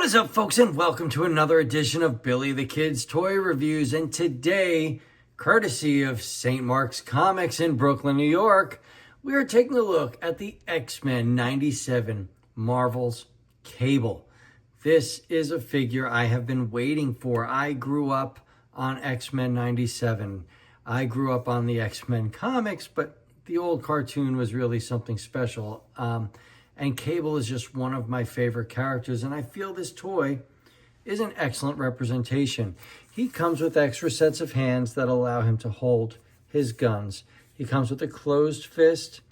What is up, folks, and welcome to another edition of Billy the Kid's Toy Reviews. And today, courtesy of St. Mark's Comics in Brooklyn, New York, we are taking a look at the X-Men 97 Marvel's Cable. This is a figure I have been waiting for. I grew up on X-Men 97. I grew up on the X-Men comics, but the old cartoon was really something special. And Cable is just one of my favorite characters, and I feel this toy is an excellent representation. He comes with extra sets of hands that allow him to hold his guns. He comes with a closed fist,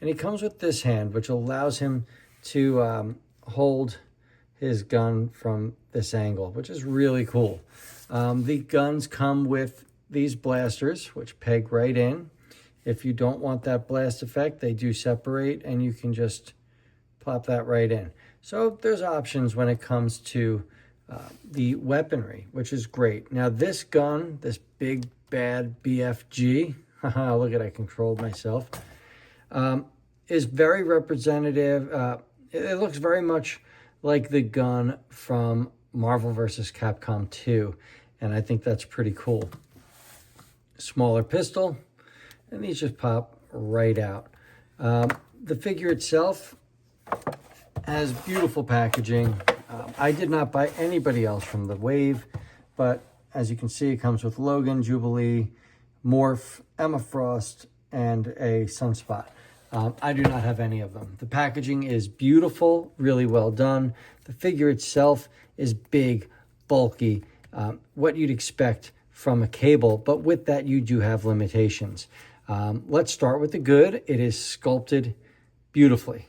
and he comes with this hand, which allows him to hold his gun from this angle, which is really cool. The guns come with these blasters, which peg right in. If you don't want that blast effect, they do separate, and you can just plop that right in. So there's options when it comes to the weaponry, which is great. Now this gun, this big bad BFG, look at I controlled myself, is very representative. It looks very much like the gun from Marvel vs. Capcom 2, and I think that's pretty cool. Smaller pistol, and these just pop right out. The figure itself has beautiful packaging. I did not buy anybody else from the wave, but as you can see, it comes with Logan, Jubilee, Morph, Emma Frost, and a Sunspot. I do not have any of them. The packaging is beautiful, really well done. The figure itself is big, bulky, what you'd expect from a Cable, but with that, you do have limitations. Let's start with the good. It is sculpted beautifully,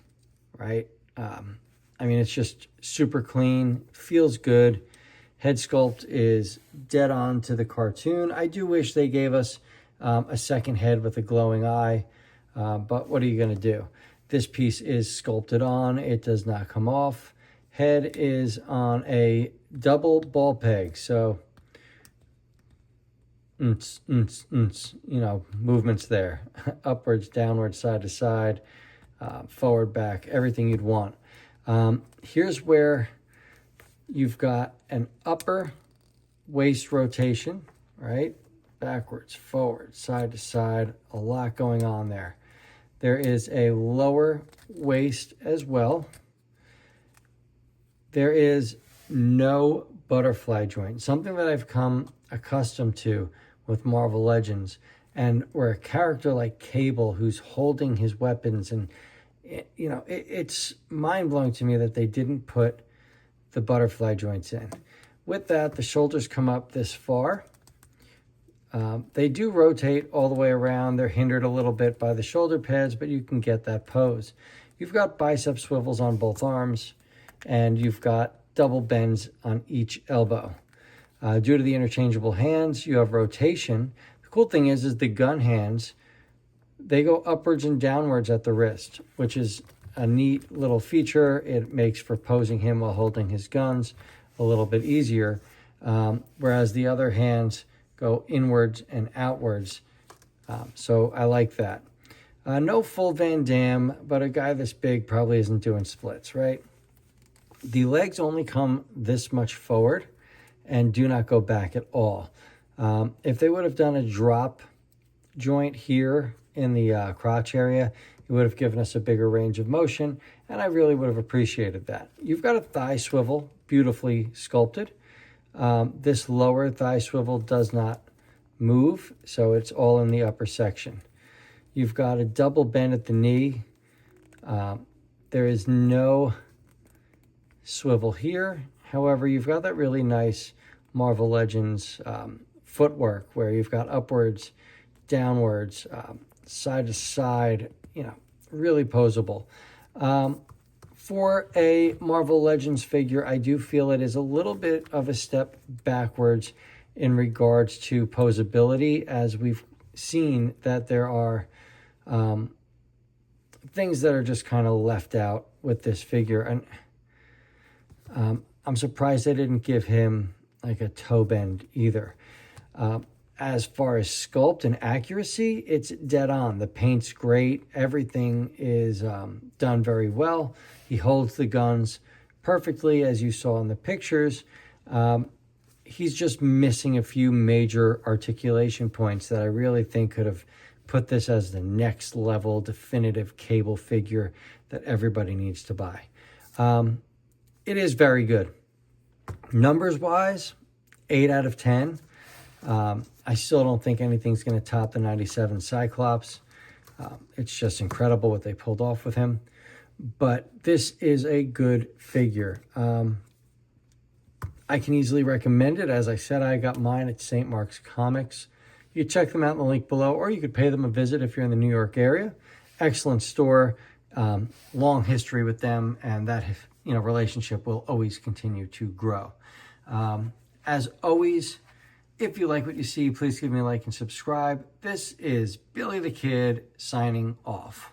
right? I mean, it's just super clean, feels good. Head sculpt is dead on to the cartoon. I do wish they gave us a second head with a glowing eye, but what are you going to do? This piece is sculpted on. It does not come off. Head is on a double ball peg, so movements there. Upwards, downwards, side to side, forward, back, everything you'd want. Here's where you've got an upper waist rotation, right? Backwards, forward, side to side, a lot going on there. There is a lower waist as well. There is no butterfly joint, something that I've come accustomed to with Marvel Legends, and where a character like Cable, who's holding his weapons, and it's mind-blowing to me that they didn't put the butterfly joints in. With that, the shoulders come up this far. They do rotate all the way around. They're hindered a little bit by the shoulder pads, but you can get that pose. You've got bicep swivels on both arms, and you've got double bends on each elbow. Due to the interchangeable hands, you have rotation. The cool thing is the gun hands, they go upwards and downwards at the wrist, which is a neat little feature. It makes for posing him while holding his guns a little bit easier, whereas the other hands go inwards and outwards. So I like that. No full Van Damme, but a guy this big probably isn't doing splits, right? The legs only come this much forward and do not go back at all. If they would have done a drop joint here in the crotch area, it would have given us a bigger range of motion, and I really would have appreciated that. You've got a thigh swivel, beautifully sculpted. This lower thigh swivel does not move, so it's all in the upper section. You've got a double bend at the knee. There is no swivel here. However, you've got that really nice Marvel Legends footwork where you've got upwards, downwards, side to side, really posable. For a Marvel Legends figure, I do feel it is a little bit of a step backwards in regards to posability, as we've seen that there are things that are just kind of left out with this figure. And I'm surprised they didn't give him like a toe bend either. As far as sculpt and accuracy, it's dead on. The paint's great. Everything is done very well. He holds the guns perfectly, as you saw in the pictures. He's just missing a few major articulation points that I really think could have put this as the next level definitive cable figure that everybody needs to buy. It is very good. Numbers wise, 8 out of 10. I still don't think anything's going to top the 97 Cyclops. It's just incredible what they pulled off with him. But this is a good figure. I can easily recommend it. As I said, I got mine at St. Mark's Comics. You can check them out in the link below, or you could pay them a visit if you're in the New York area. Excellent store, long history with them, and that relationship will always continue to grow. As always, if you like what you see, please give me a like and subscribe. This is Billy the Kid signing off.